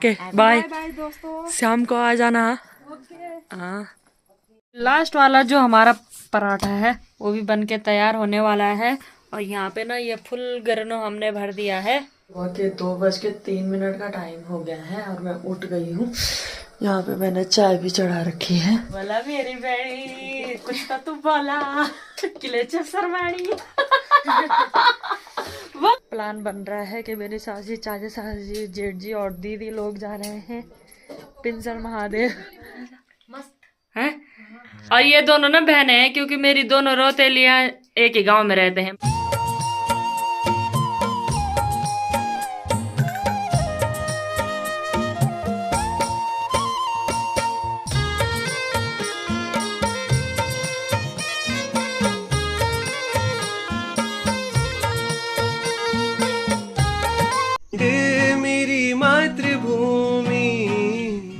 Okay bye bye दोस्तों। शाम को आ जाना। हाँ लास्ट वाला जो हमारा पराठा है वो भी बन के तैयार होने वाला है। और यहाँ पे ना ये फुल गर्नो हमने भर दिया है। ओके 2:03 का टाइम हो गया है और मैं उठ गई हूँ। यहाँ पे मैंने चाय भी चढ़ा रखी है। बोला मेरी बेड़ी कुछ तो तू बोला किले सरवाणी प्लान बन रहा है कि मेरी सासी चाचा सासी जेठ जी और दीदी लोग जा रहे हैं पिंजर महादेव। मस्त है। और ये दोनों ना बहनें हैं क्योंकि मेरी दोनों रोतेलियां एक ही गांव में रहते हैं। मेरी मातृभूमि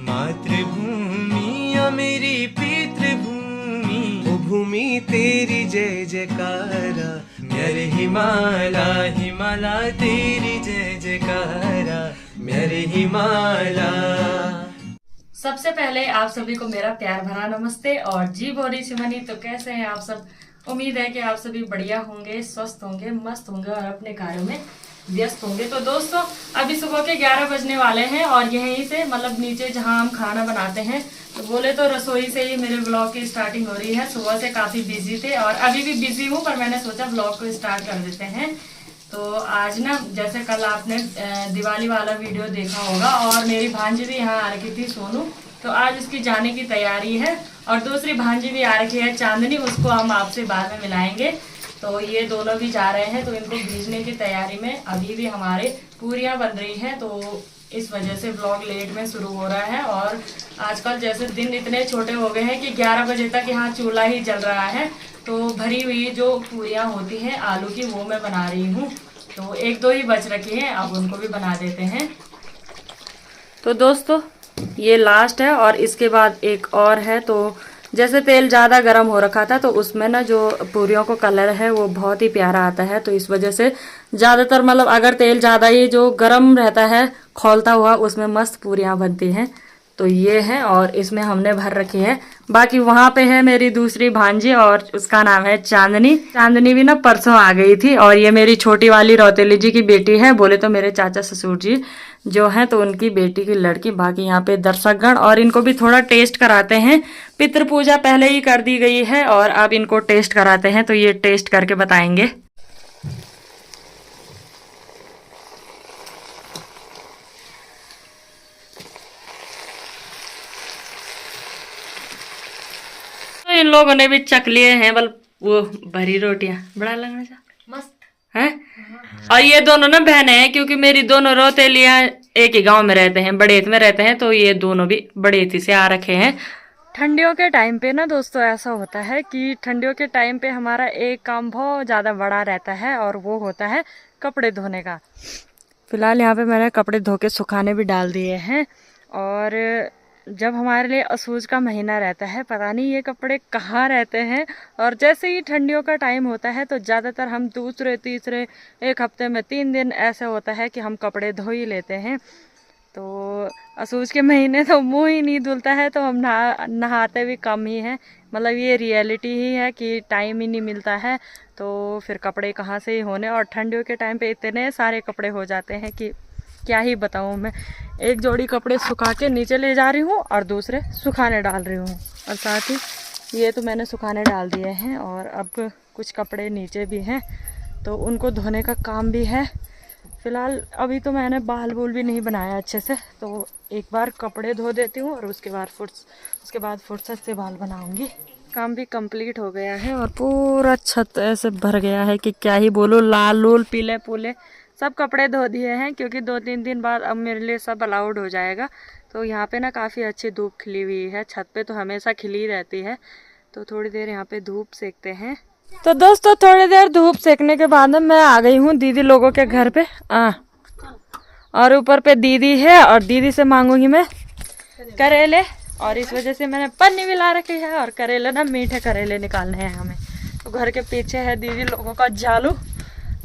मातृभूमि ओ मेरी पितृभूमि ओ भूमि तेरी जय जयकारा मेरे हिमाला हिमाला तेरी जय जयकारा मेरे हिमाला। सबसे पहले आप सभी को मेरा प्यार भरा नमस्ते और जी बोरी सिमनी। तो कैसे हैं आप सब? उम्मीद है कि आप सभी बढ़िया होंगे, स्वस्थ होंगे, मस्त होंगे और अपने कार्यों में व्यस्त होंगे। तो दोस्तों अभी सुबह के 11 बजने वाले हैं और यहीं से मतलब नीचे जहां हम खाना बनाते हैं तो बोले तो रसोई से ही मेरे ब्लॉग की स्टार्टिंग हो रही है। सुबह से काफी बिजी थे और अभी भी बिजी हूँ पर मैंने सोचा ब्लॉग को स्टार्ट कर देते हैं। तो आज ना जैसे कल आपने दिवाली वाला वीडियो देखा होगा और मेरी भांजी भी यहाँ आ रखी थी सोनू, तो आज उसकी जाने की तैयारी है। और दूसरी भांजी भी आ रखी है चांदनी, उसको हम आपसे बाद में मिलाएंगे। तो ये दोनों भी जा रहे हैं तो इनको भेजने की तैयारी में अभी भी हमारे पूरियां बन रही हैं, तो इस वजह से ब्लॉग लेट में शुरू हो रहा है। और आजकल जैसे दिन इतने छोटे हो गए हैं कि 11 बजे तक यहाँ चूल्हा ही जल रहा है। तो भरी हुई जो पूरियां होती हैं आलू की वो मैं बना रही हूँ। तो 1-2 ही बच रखी हैं, अब उनको भी बना देते हैं। तो दोस्तों ये लास्ट है और इसके बाद एक और है। तो जैसे तेल ज़्यादा गर्म हो रखा था तो उसमें ना जो पूरियों को कलर है वो बहुत ही प्यारा आता है। तो इस वजह से ज़्यादातर मतलब अगर तेल ज़्यादा ही जो गर्म रहता है खौलता हुआ उसमें मस्त पूरियाँ बनती हैं। तो ये है और इसमें हमने भर रखी है। बाकी वहाँ पे है मेरी दूसरी भांजी और उसका नाम है चांदनी। चांदनी भी ना परसों आ गई थी और ये मेरी छोटी वाली रौतेली जी की बेटी है, बोले तो मेरे चाचा ससुर जी जो हैं तो उनकी बेटी की लड़की। बाकी यहाँ पे दर्शकगण और इनको भी थोड़ा टेस्ट कराते हैं। पितृ पूजा पहले ही कर दी गई है और अब इनको टेस्ट कराते हैं, तो ये टेस्ट करके बताएंगे। तो इन लोगों ने भी चख लिए हैं बल वो भरी रोटियां, बड़ा लगना सा मस्त है। और ये दोनों ना बहनें हैं क्योंकि मेरी दोनों रौतेलियां एक ही गांव में रहते हैं, बड़ेत में रहते हैं। तो ये दोनों भी बड़ेती से आ रखे हैं। ठंडियों के टाइम पे ना दोस्तों ऐसा होता है कि ठंडियों के टाइम पे हमारा एक काम बहुत ज़्यादा बड़ा रहता है और वो होता है कपड़े धोने का। फिलहाल यहाँ पे मैंने कपड़े धो के सुखाने भी डाल दिए हैं। और जब हमारे लिए असूज का महीना रहता है पता नहीं ये कपड़े कहाँ रहते हैं। और जैसे ही ठंडियों का टाइम होता है तो ज़्यादातर हम दूसरे तीसरे एक हफ्ते में 3 दिन ऐसा होता है कि हम कपड़े धो ही लेते हैं। तो असूज के महीने तो मुंह ही नहीं धुलता है तो हम नहाते भी कम ही हैं। मतलब ये रियलिटी ही है कि टाइम ही नहीं मिलता है तो फिर कपड़े कहाँ से ही होने। और ठंडियों के टाइम पे इतने सारे कपड़े हो जाते हैं कि क्या ही बताऊँ मैं। एक जोड़ी कपड़े सुखा के नीचे ले जा रही हूँ और दूसरे सुखाने डाल रही हूँ। और साथ ही ये तो मैंने सुखाने डाल दिए हैं और अब कुछ कपड़े नीचे भी हैं तो उनको धोने का काम भी है। फिलहाल अभी तो मैंने बाल बूल भी नहीं बनाया अच्छे से, तो एक बार कपड़े धो देती हूँ और उसके बाद फुर्सत से बाल बनाऊंगी। काम भी कंप्लीट हो गया है और पूरा छत ऐसे भर गया है कि क्या ही बोलो। लाल उल पीले पूले सब कपड़े धो दिए हैं क्योंकि 2-3 दिन बाद अब मेरे लिए सब अलाउड हो जाएगा। तो यहाँ पे ना काफ़ी अच्छी धूप खिली हुई है, छत पे तो हमेशा खिली रहती है। तो थोड़ी देर यहाँ पे धूप सेकते हैं। तो दोस्तों थोड़ी देर धूप सेकने के बाद मैं आ गई हूँ दीदी लोगों के घर पे। और ऊपर पे दीदी है और दीदी से मांगूंगी मैं करेले और इस वजह से मैंने पन्नी भी ला रखी है। और करेले ना मीठे करेले निकालने हैं हमें। तो घर के पीछे है दीदी लोगों का झालू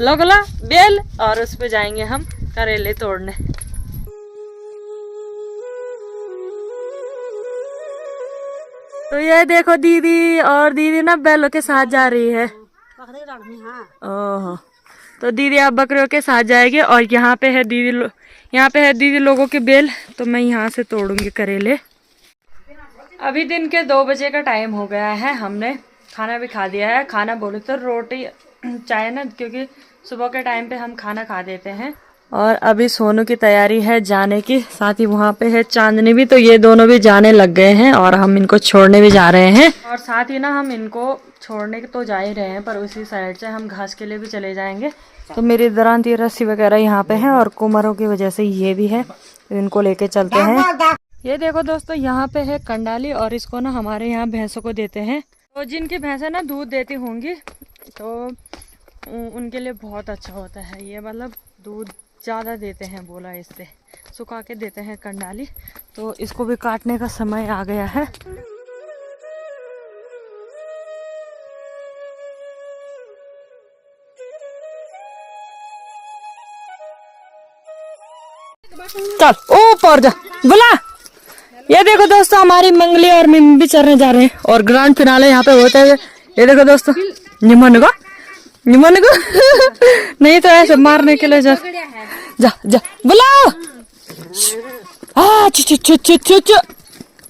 लगला बेल और उस पे जाएंगे हम करेले तोड़ने। तो ये देखो दीदी, और दीदी ना बैलों के साथ जा रही है। ओह, तो दीदी आप बकरियों के साथ जाएगी। और यहाँ पे है दीदी लोगों के बेल, तो मैं यहाँ से तोड़ूंगी करेले। अभी दिन के 2 बजे का टाइम हो गया है। हमने खाना भी खा दिया है। खाना बोले तो रोटी चाय ना, क्योंकि सुबह के टाइम पे हम खाना खा देते हैं। और अभी सोनू की तैयारी है जाने की, साथ ही वहाँ पे है चांदनी भी। तो ये दोनों भी जाने लग गए हैं और हम इनको छोड़ने भी जा रहे हैं। और साथ ही ना हम इनको छोड़ने तो जा ही रहे हैं, पर उसी साइड से हम घास के लिए भी चले जाएंगे। तो मेरी दरांत ये रस्सी वगैरह यहाँ पे है, और कुमारों की वजह से ये भी है, तो इनको लेके चलते हैं। ये देखो दोस्तों, यहाँ पे है कंडाली, और इसको ना हमारे यहाँ भैंसों को देते हैं। तो जिनकी भैंसें ना दूध देती होंगी तो उनके लिए बहुत अच्छा होता है ये, मतलब दूध ज़्यादा देते हैं बोला, इससे सुखा के देते हैं कंडाली। तो इसको भी काटने का समय आ गया है। चल ऊपर जा, बुला। ये देखो दोस्तों, हमारी मंगली और मिम भी चढ़ने जा रहे हैं, और ग्रैंड फिनाले यहाँ पे होता है। ये देखो दोस्तों, निमन को नहीं तो ऐसे मारने के लिए जा जा जा, बुलाओ।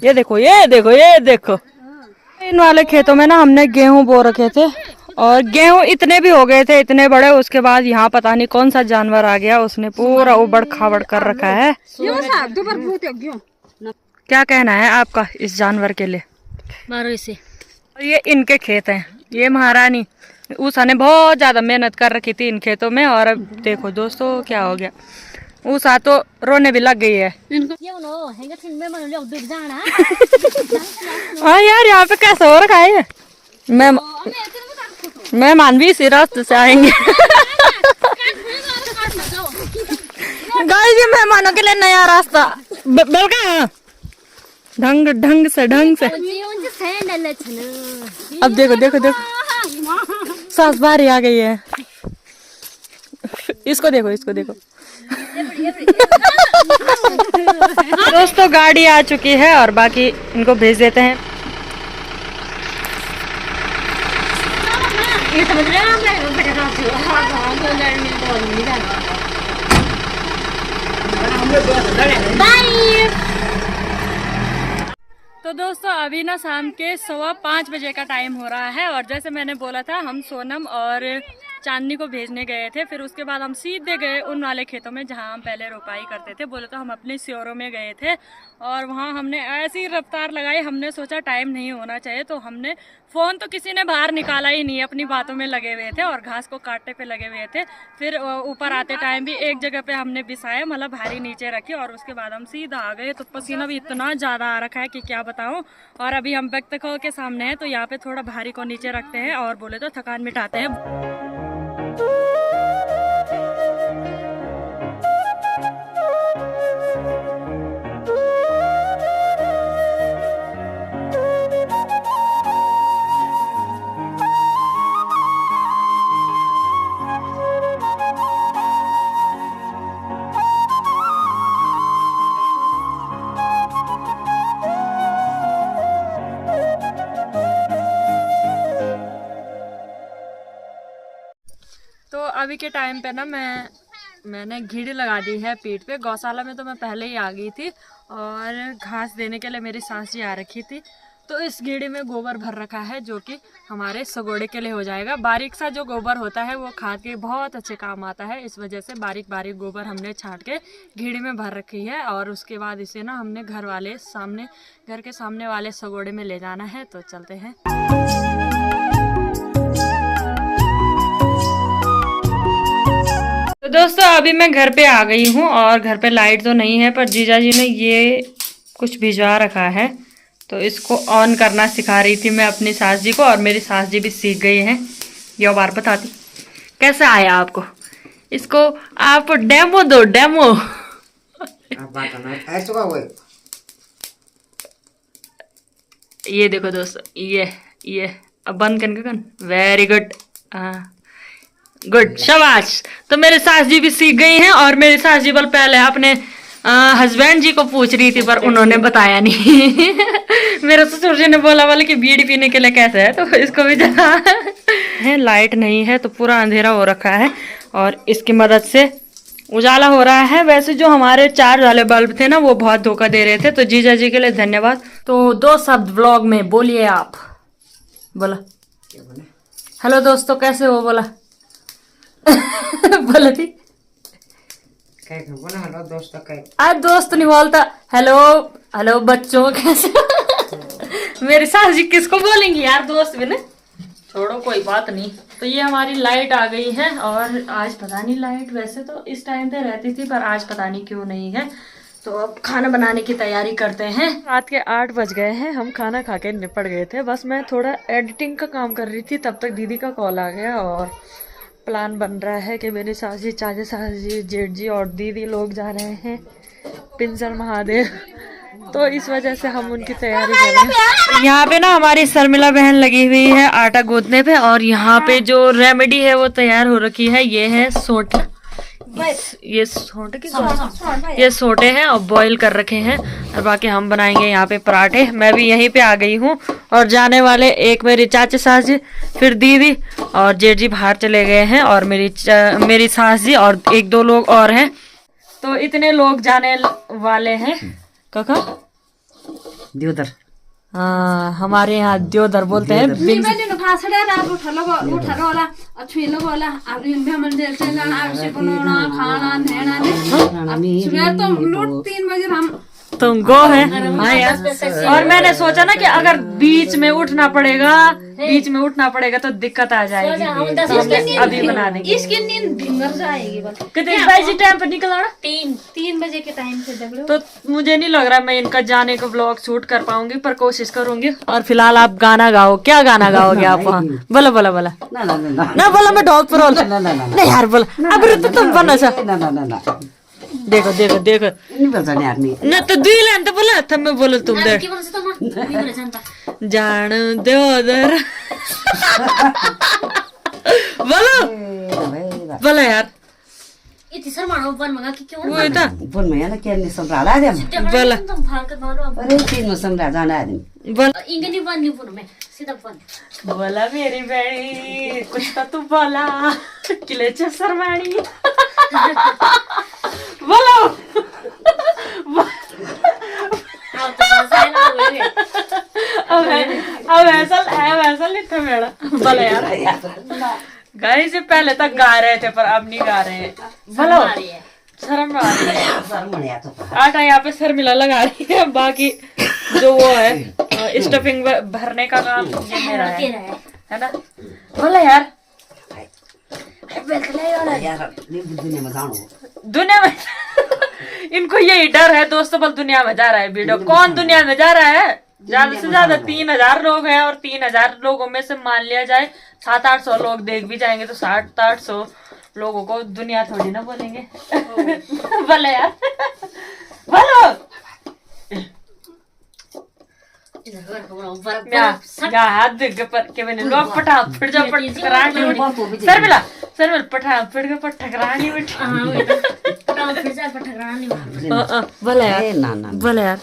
ये देखो ये देखो ये देखो, इन वाले खेतों में ना हमने गेहूं बो रखे थे, और गेहूं इतने भी हो गए थे, इतने बड़े। उसके बाद यहाँ पता नहीं कौन सा जानवर आ गया, उसने पूरा उबड़ खाबड़ कर रखा है। क्या कहना है आपका इस जानवर के लिए? मारो इसे। ये इनके खेत हैं। ये महारानी ऊषा ने बहुत ज्यादा मेहनत कर रखी थी इन खेतों में, और अब देखो दोस्तों क्या हो गया। ऊषा तो रोने भी लग गई है। हाँ यार, यहाँ पे कैसा हो रखा है। मेहमान भी इसी रास्ते से आएंगे। गाइस, ये मेहमानों के लिए नया रास्ता बेलका, ढंग से अब देखो देखो देखो, सास बारी आ गई है। इसको देखो दोस्तों, गाड़ी आ चुकी है, और बाकी इनको भेज देते हैं। तो दोस्तों, अभी ना शाम के 5:15 बजे का टाइम हो रहा है, और जैसे मैंने बोला था, हम सोनम और चांदनी को भेजने गए थे। फिर उसके बाद हम सीधे गए उन वाले खेतों में जहां हम पहले रोपाई करते थे। बोले तो हम अपने स्योरों में गए थे, और वहां हमने ऐसी रफ्तार लगाई। हमने सोचा टाइम नहीं होना चाहिए, तो हमने फ़ोन तो किसी ने बाहर निकाला ही नहीं, अपनी बातों में लगे हुए थे और घास को काटने पे लगे हुए थे। फिर ऊपर आते टाइम भी एक जगह पे हमने बिछाया, मतलब भारी नीचे रखी, और उसके बाद हम सीधा आ गए। तो पसीना भी इतना ज़्यादा आ रखा है कि क्या बताऊँ। और अभी हम बैक्तकों के सामने हैं, तो यहाँ पे थोड़ा भारी को नीचे रखते हैं, और बोले तो थकान मिटाते हैं। तो अभी के टाइम पे ना मैंने घीड़ी लगा दी है पीठ पे। गौशाला में तो मैं पहले ही आ गई थी, और घास देने के लिए मेरी सास जी आ रखी थी। तो इस घीड़ी में गोबर भर रखा है, जो कि हमारे सगोड़े के लिए हो जाएगा। बारीक सा जो गोबर होता है वो खाद के बहुत अच्छे काम आता है। इस वजह से बारीक बारीक गोबर हमने छांट के घीड़ी में भर रखी है, और उसके बाद इसे ना हमने घर के सामने वाले सगोड़े में ले जाना है। तो चलते हैं। तो दोस्तों, अभी मैं घर पे आ गई हूँ, और घर पे लाइट तो नहीं है, पर जीजा जी ने ये कुछ भिजवा रखा है, तो इसको ऑन करना सिखा रही थी मैं अपनी सास जी को, और मेरी सास जी भी सीख गई हैं। ये बार बताती कैसा आया आपको। इसको आप डेमो दो, डेमो। ये देखो दोस्तों, ये अब बंद करके वेरी गुड, गुड, शाबाश। तो मेरे सास जी भी सीख गई हैं, और मेरी सास जी बल पहले अपने हस्बैंड जी को पूछ रही थी पर उन्होंने बताया नहीं। मेरे ससुर जी ने बोला कि बीड़ी पीने के लिए कैसे है, तो इसको भी जला है। लाइट नहीं है तो पूरा अंधेरा हो रखा है और इसकी मदद से उजाला हो रहा है। वैसे जो हमारे चार्ज वाले बल्ब थे ना वो बहुत धोखा दे रहे थे, तो जीजा जी के लिए धन्यवाद। तो 2 शब्द व्लॉग में बोलिए आप। बोला हेलो दोस्तों कैसे हो, बोला बोला थी आज दोस्त नहीं बोलता। हेलो हेलो बच्चों कैसे मेरे सास जी किसको बोलेंगी यार, दोस्त भी ना, छोड़ो कोई बात नहीं। तो ये हमारी लाइट आ गई है और आज पता नहीं, लाइट वैसे तो इस टाइम पे रहती थी पर आज पता नहीं क्यों नहीं है। तो अब खाना बनाने की तैयारी करते हैं। रात के 8 बज गए हैं, हम खाना खा के निपट गए थे। बस मैं थोड़ा एडिटिंग का काम कर रही थी, तब तक दीदी का कॉल आ गया और प्लान बन रहा है कि मेरी सास जी, चाचा सास जी, जेठ जी और दीदी लोग जा रहे हैं पिंजर महादेव, तो इस वजह से हम उनकी तैयारी कर रहे हैं। यहाँ पे ना हमारी शर्मिला बहन लगी हुई है आटा गूंथने पे और यहाँ पे जो रेमेडी है वो तैयार हो रखी है। ये है सोट, ये सोटे हैं और बॉईल कर रखे हैं और बाकी हम बनाएंगे यहाँ पे पराठे। मैं भी यहीं पे आ गई हूँ और जाने वाले एक मेरी चाची सास जी, फिर दीदी और जेठ जी बाहर चले गए हैं और मेरी सास जी और 1-2 लोग और हैं। तो इतने लोग जाने वाले हैं। काका दियोदर, हाँ हमारे यहाँ दियोदर बोलते हैं। तुम गो है हाँ यार। और मैंने सोचा ना कि अगर बीच में उठना पड़ेगा तो दिक्कत आ जाएगी, तो अभी बना देंगे। इसकी नींद भिंगर जाएगी। कितने बजे टाइम पर निकल आना? 3 बजे के टाइम से देख लो। तो मुझे नहीं लग रहा मैं इनका जाने का व्लॉग शूट कर पाऊंगी, पर कोशिश करूंगी। और फिलहाल आप गाना गाओ, क्या गाना गाओगे आप वहाँ? बोला बोला बोला ना बोला मैं ढोल पर नहीं यार बोला अब तो तुम बना सा। देखो देखो देखो ना तो दुई लाइन तो बोला था मैं, बोलो तुम दे जान दो उधर बोलो बोला यार इतनी शर्मानो बन मगा कि क्यों वो था बोल मैं ना क्या नहीं समझा दे बोला तुम फालतू मारो। अरे तीन में समझा जाना है बोल इंगनी बन नहीं बोलो, मैं सीधा बन बोला मेरी बेड़ी कुछ तो तू बोला किले शर्मानी बोलो अब ऐसा नहीं था मेरा। बोला यार गाय से पहले तक गा रहे थे पर अब नहीं गा रहे हैं। बोलो शर्म आ रही है। आटा यहाँ पे शर्मिला लगा रही है, बाकी जो वो है स्टफिंग भरने का काम ये मेरा है ना। बोला यार दुनिया में इनको यही डर है दोस्तों, बल दुनिया में जा रहा है वीडियो। कौन दुनिया में जा रहा है? ज्यादा से ज्यादा 3000 लोग हैं और 3000 लोगों में से मान लिया जाए 700-800 लोग देख भी जाएंगे तो 700-800 लोगों को दुनिया थोड़ी ना बोलेंगे। बोले यार बोलो हाथ दिख के मैंने लोग पटा फिर जाओ टकरानी उठी शर्मिला पटा फिर के पर टकरानी उठी बोला यार बोला यार।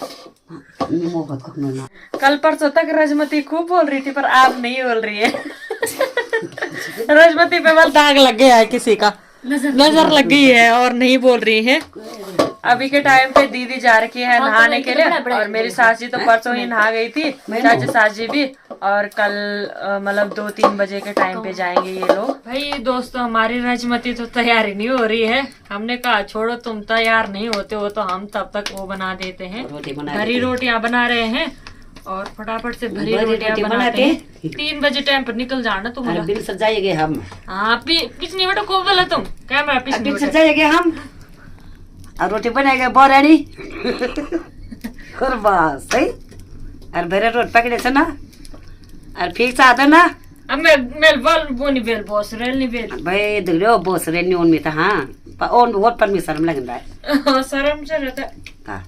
कल परसों तक रजमती खूब बोल रही थी पर आप नहीं बोल रही है। रजमती पे बस दाग लग गया है, किसी का नजर लग गई है और नहीं बोल रही है। अभी के टाइम पे दीदी जा रखी है नहाने के लिए और मेरी सास जी तो परसों ही नहा गई थी, चाचा सास जी भी, और कल मतलब 2-3 बजे के टाइम पे जाएंगे ये लोग। भाई दोस्तों हमारी रजमती तो तैयारी नहीं हो रही है। हमने कहा छोड़ो तुम तैयार नहीं होते हो तो हम तब तक वो बना देते हैं। भरी रोटियां बना रहे हैं और फटाफट से भरी रोटियां बनाते हैं। 3 बजे टाइम पर निकल जाना तुम। जाएंगे हम। हाँ पिछनी बेटा को बोला तुम कैमरा पिछनी जाएंगे हम और रोटी बनाएगा बोरानी और बस सही और भरे रोट पकड़े से ना और फिर साथ ना अब मैं बोल बोनी बेल बॉस रेल नहीं बेल भाई दुलो बॉस रेल नहीं उनमें था। हाँ पर ओन बहुत पर में शर्म लग रहा है। शर्म से रहता हाँ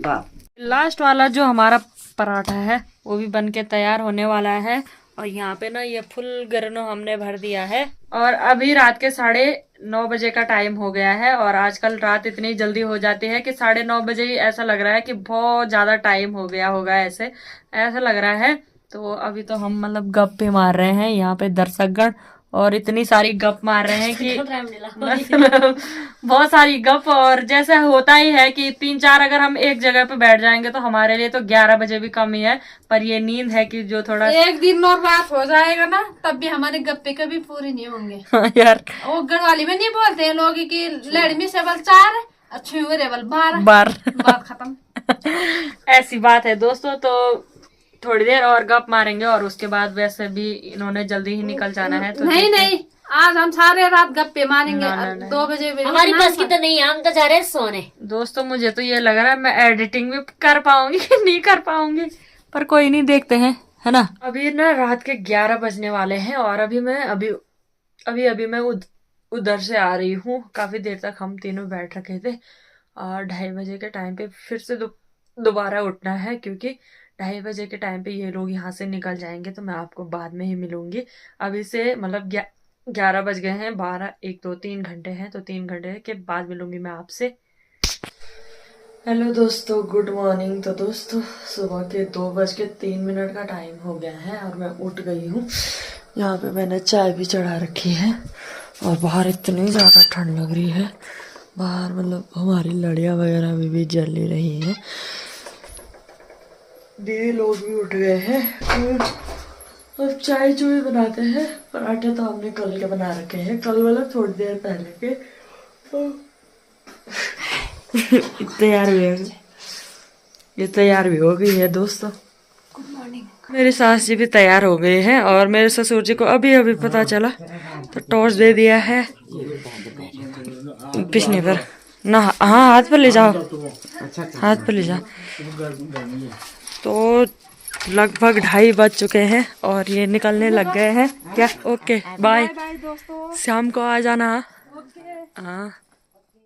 बाप। लास्ट वाला जो हमारा पराठा है वो भी बन के तैयार होने वाला है और यहाँ पे ना ये फुल गरनो हमने भर दिया है। और अभी रात के 9:30 बजे का टाइम हो गया है। और आजकल रात इतनी जल्दी हो जाती है कि 9:30 बजे ही ऐसा लग रहा है कि बहुत ज्यादा टाइम हो गया होगा, ऐसा लग रहा है। तो अभी तो हम मतलब गप्पे मार रहे हैं यहाँ पे दर्शकगण, और इतनी सारी गप मार रहे हैं कि मतलब बहुत सारी गप। और जैसे होता ही है कि 3-4 अगर हम एक जगह पे बैठ जाएंगे तो हमारे लिए तो 11 बजे भी कम ही है। पर ये नींद है कि जो थोड़ा एक दिन और रात हो जाएगा ना, तब भी हमारे गप्पे कभी पूरे नहीं होंगे। यार वो गढ़वाली में नहीं बोलते हैं लोग कि लड़मी से बल 4 अच्छे हुए रेवल 12 बार बात खत्म। ऐसी बात है दोस्तों। तो थोड़ी देर और गप मारेंगे और उसके बाद वैसे भी इन्होंने जल्दी ही निकल जाना है। तो नहीं आज हम सारे रात गप्पे मारेंगे। 2 बजे हमारी बस की तो नहीं है, हम तो जा रहे हैं सोने। दोस्तों मुझे तो ये लग रहा है मैं एडिटिंग भी कर पाऊंगी कि नहीं कर पाऊंगी, पर कोई नहीं, देखते हैं, है ना। अभी ना रात के 11 बजने वाले हैं और अभी मैं उधर से आ रही हूँ। काफी देर तक हम तीनों बैठ रखे थे और 2:30 बजे के टाइम पे फिर से दोबारा उठना है, क्योंकि 2:30 बजे के टाइम पे ये लोग यहाँ से निकल जाएंगे। तो मैं आपको बाद में ही मिलूंगी। अभी से मतलब 11 बज गए हैं, 12, 1, 2, 3 घंटे हैं। तो 3 घंटे के बाद मिलूंगी मैं आपसे। हेलो दोस्तों, गुड मॉर्निंग। तो दोस्तों सुबह के 2:03 का टाइम हो गया है और मैं उठ गई हूँ। यहाँ पे मैंने चाय भी चढ़ा रखी है और बाहर इतनी ज़्यादा ठंड लग रही है। बाहर मतलब हमारी लड़ियाँ वगैरह भी जल रही हैं। दीदी लोग भी उठ गए हैं और अब चाय जो भी बनाते हैं। पराठे तो हमने कल के बना रखे हैं, कल मतलब थोड़ी देर पहले के। ये तैयार भी हो गई है दोस्तों। Good morning. मेरी सास जी भी तैयार हो गए हैं और मेरे ससुर जी को अभी पता चला तो टॉर्च दे दिया है पिछने पर ना। हाँ हाथ पर ले जाओ, हाथ पर ले जाओ। तो लगभग 2:30 बज चुके हैं और ये निकलने लग गए हैं क्या। ओके बाय, शाम को आ जाना। हाँ